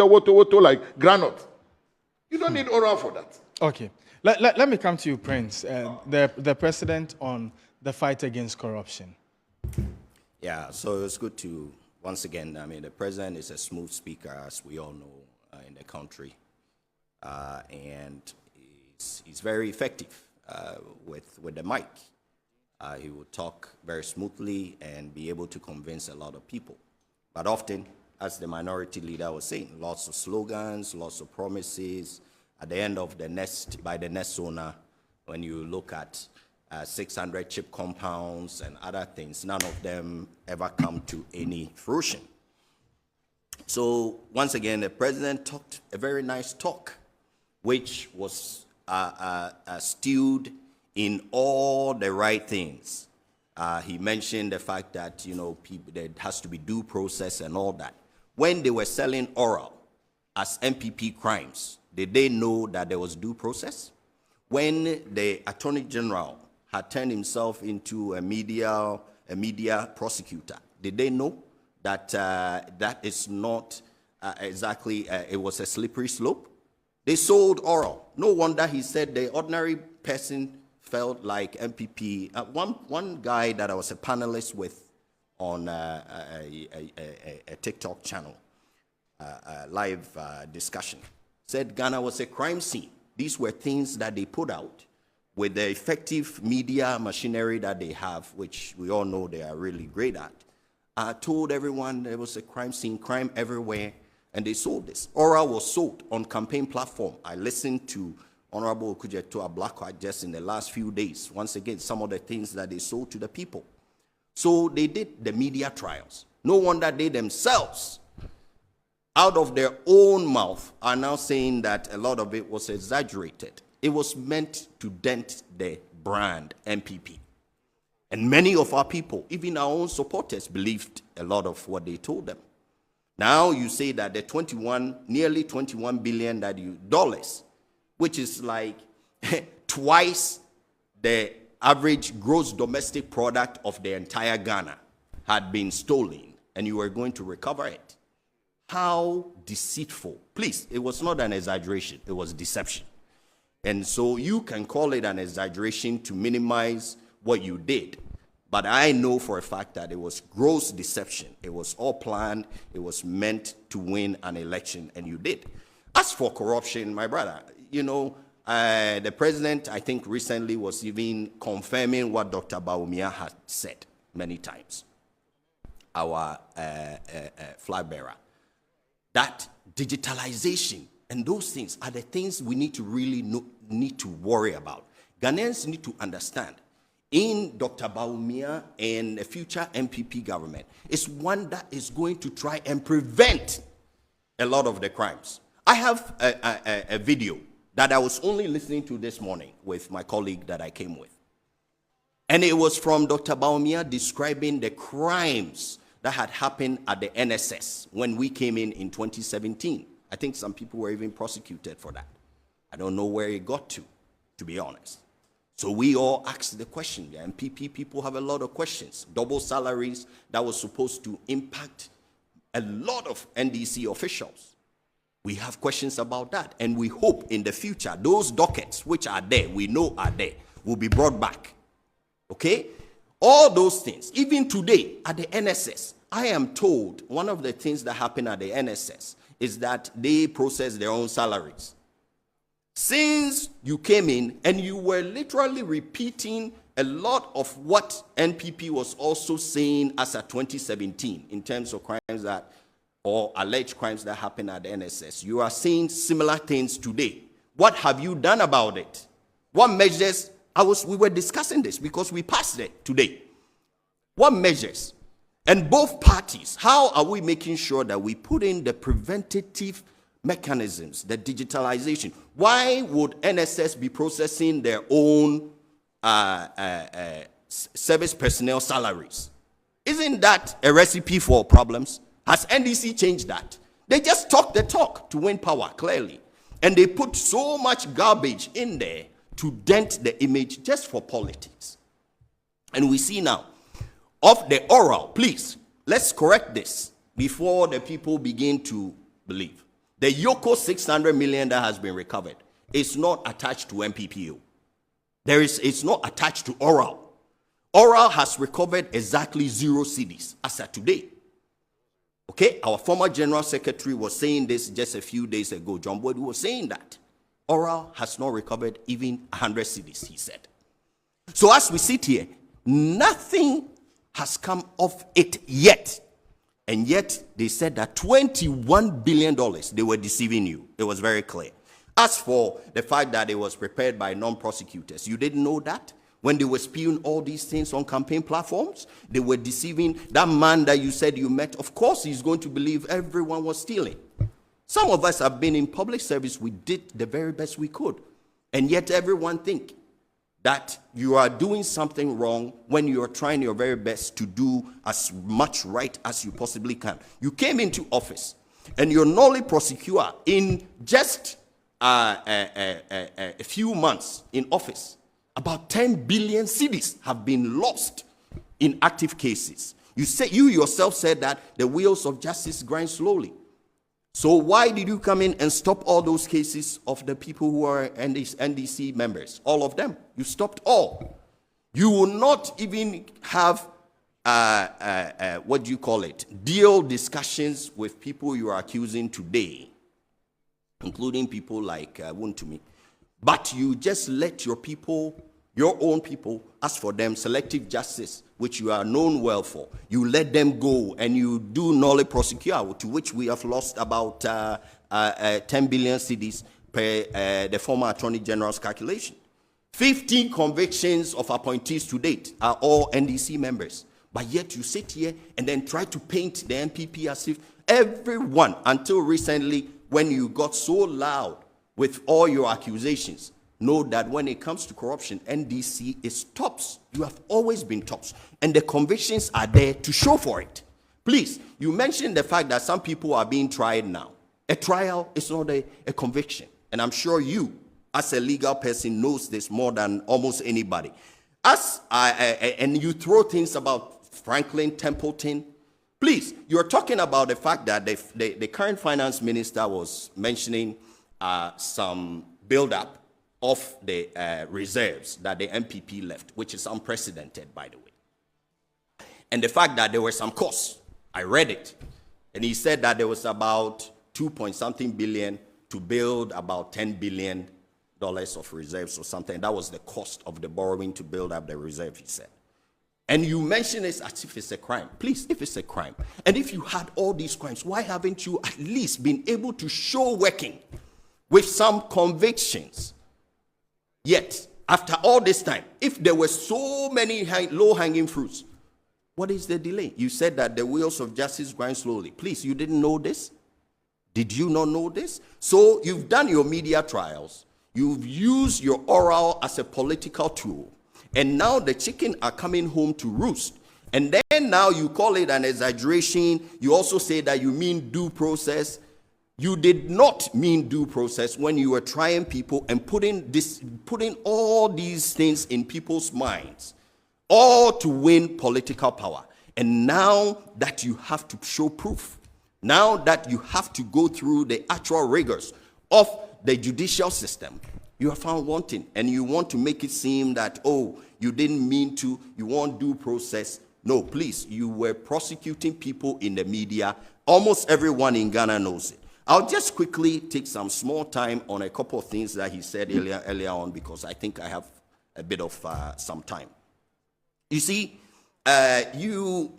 like granite. You don't need oral for that. Okay. Let me come to you, Prince, the president on the fight against corruption. Yeah, so it's good to, once again, I mean, the president is a smooth speaker, as we all know, in the country. And he's very effective with the mic. He will talk very smoothly and be able to convince a lot of people. But often, as the minority leader was saying, lots of slogans, lots of promises. At the end of by the next SONA, when you look at 600 chip compounds and other things, none of them ever come to any fruition. So once again, the president talked a very nice talk, which was stewed in all the right things. He mentioned the fact that, you know, there has to be due process and all that. When they were selling oral as MPP crimes, did they know that there was due process? When the Attorney General had turned himself into a media prosecutor, did they know that that is not exactly, it was a slippery slope? They sold oral. No wonder he said the ordinary person felt like MPP. One guy that I was a panelist with on a TikTok channel, live discussion, said Ghana was a crime scene. These were things that they put out with the effective media machinery that they have, which we all know they are really great at. Told everyone there was a crime scene, crime everywhere, and they sold this. Oral was sold on campaign platform. I listened to Honorable Okujeto Ablakwa just in the last few days. Once again, some of the things that they sold to the people. So they did the media trials. No wonder they themselves, out of their own mouth, are now saying that a lot of it was exaggerated. It was meant to dent the brand MPP. And many of our people, even our own supporters, believed a lot of what they told them. Now you say that the nearly 21 billion dollars, which is like twice the average gross domestic product of the entire Ghana, had been stolen, and you were going to recover it. How deceitful. Please, it was not an exaggeration, it was deception. And so you can call it an exaggeration to minimize what you did. But I know for a fact that it was gross deception. It was all planned. It was meant to win an election, and you did. As for corruption, my brother, you know, the president, I think, recently was even confirming what Dr. Bawumia had said many times, our flag bearer, that digitalization and those things are the things we need to really need to worry about. Ghanaians need to understand, in Dr. Bawumia and the future MPP government, is one that is going to try and prevent a lot of the crimes. I have a video that I was only listening to this morning with my colleague that I came with. And it was from Dr. Bawumia describing the crimes that had happened at the NSS when we came in 2017. I think some people were even prosecuted for that. I don't know where it got to be honest. So we all asked the question. The MPP people have a lot of questions. Double salaries, that was supposed to impact a lot of NDC officials. We have questions about that, and we hope in the future those dockets which are there, we know are there, will be brought back. Okay? All those things. Even today at the NSS, I am told one of the things that happen at the NSS is that they process their own salaries. Since you came in and you were literally repeating a lot of what NPP was also saying as of 2017 in terms of crimes that, or alleged crimes that happened at the NSS, you are saying similar things today. What have you done about it? What measures? We were discussing this because we passed it today. What measures? And both parties, how are we making sure that we put in the preventative mechanisms, the digitalization? Why would NSS be processing their own service personnel salaries? Isn't that a recipe for problems? Has NDC changed that? They just talk the talk to win power, clearly. And they put so much garbage in there to dent the image just for politics. And we see now, of the oral, please, let's correct this before the people begin to believe. The Yoko 600 million that has been recovered is not attached to MPPO. It's not attached to Oral. Oral has recovered exactly 0 cedis as of today. Okay, our former General Secretary was saying this just a few days ago. John Boyd was saying that Oral has not recovered even 100 cedis, he said. So as we sit here, nothing has come of it yet. And yet they said that $21 billion, they were deceiving you. It was very clear. As for the fact that it was prepared by non-prosecutors, you didn't know that? When they were spewing all these things on campaign platforms, they were deceiving that man that you said you met. Of course, he's going to believe everyone was stealing. Some of us have been in public service. We did the very best we could. And yet everyone think that you are doing something wrong when you are trying your very best to do as much right as you possibly can. You came into office, and your nolle prosequi in just a few months in office, about 10 billion cedis have been lost in active cases. You yourself said that the wheels of justice grind slowly. So why did you come in and stop all those cases of the people who are NDC members? All of them. You stopped all. You will not even have, deal discussions with people you are accusing today, including people like Wuntumi. But you just let your people, your own people, ask for them selective justice, which you are known well for. You let them go and you do nolle prosequi, to which we have lost about 10 billion cedis per the former Attorney General's calculation. 15 convictions of appointees to date are all NDC members. But yet you sit here and then try to paint the MPP as if everyone, until recently, when you got so loud with all your accusations, know that when it comes to corruption, NDC is tops. You have always been tops. And the convictions are there to show for it. Please, you mentioned the fact that some people are being tried now. A trial is not a conviction. And I'm sure you, as a legal person, knows this more than almost anybody. And you throw things about Franklin Templeton. Please, you're talking about the fact that the current finance minister was mentioning some build-up of the reserves that the MPP left, which is unprecedented, by the way. And the fact that there were some costs, I read it, and he said that there was about 2-point-something billion to build about $10 billion of reserves or something. That was the cost of the borrowing to build up the reserve, he said. And you mention it as if it's a crime. Please, if it's a crime, and if you had all these crimes, why haven't you at least been able to show working with some convictions? Yet, after all this time, if there were so many low-hanging fruits, what is the delay? You said that the wheels of justice grind slowly. Please, you didn't know this? Did you not know this? So you've done your media trials. You've used your oral as a political tool. And now the chicken are coming home to roost. And then now you call it an exaggeration. You also say that you mean due process. You did not mean due process when you were trying people and putting all these things in people's minds, all to win political power. And now that you have to show proof, now that you have to go through the actual rigors of the judicial system, you are found wanting, and you want to make it seem that, oh, you didn't mean to, you want due process. No, please, you were prosecuting people in the media. Almost everyone in Ghana knows it. I'll just quickly take some small time on a couple of things that he said earlier on, because I think I have a bit of some time. You see, you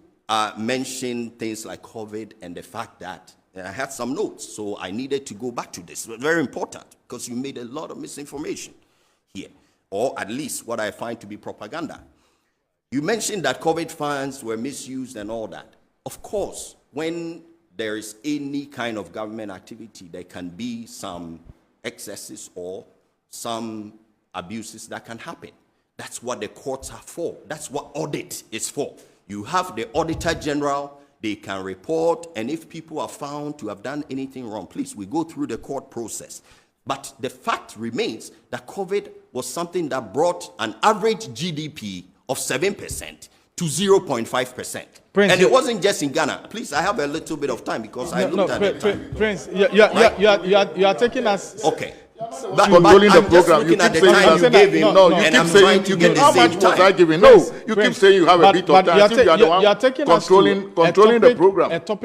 mentioned things like COVID and the fact that I had some notes, so I needed to go back to this. It was very important because you made a lot of misinformation here, or at least what I find to be propaganda. You mentioned that COVID funds were misused and all that. Of course, when there is any kind of government activity, there can be some excesses or some abuses that can happen. That's what the courts are for. That's what audit is for. You have the Auditor General. They can report, and if people are found to have done anything wrong, please, we go through the court process. But the fact remains that COVID was something that brought an average GDP of 7% to 0.5%. Prince, And it wasn't just in Ghana. Please, I have a little bit of time because I looked at the time. Prince, you are taking us. Okay. Controlling the I'm just program. You looking at keep the saying time you you gave him, No, you and keep I'm saying trying to get how the much same was I time. giving? No, you keep saying you have a bit of time. You are As if you are the one taking us controlling the program. a topic